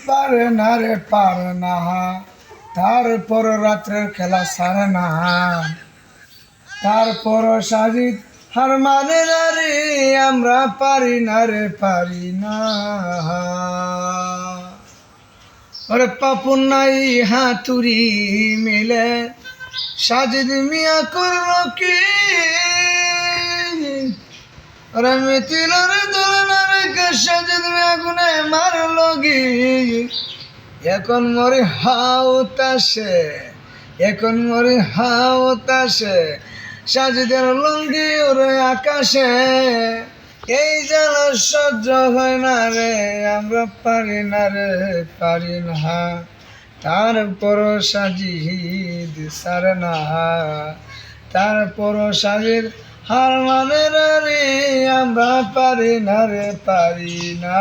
পারে না রে পারে না, তারপর রাত্রের খেলা সারে না, তারপর সাজিদ হার মানে না রে, আমরা পারি না রে পারি না। ওরে পাপুন নাই হাতুরি মিলে সাজিদ মিয়া করলো কি, ওরে মিথিলার দোলনার সাজিদ মিয়া গুনে মারলো গি। এখন মরে হাউতাসে, এখন মরে হাউতাসে, সাজিদের লঙ্গি ওরে আকাশে। এই জ্বালা সহ্য হয় না রে, আমরা পারি না রে পারি না, তারপর সাজিদ সারে না, তারপর সাজিদ হার মানে রে, আমরা পারি না রে পারি না।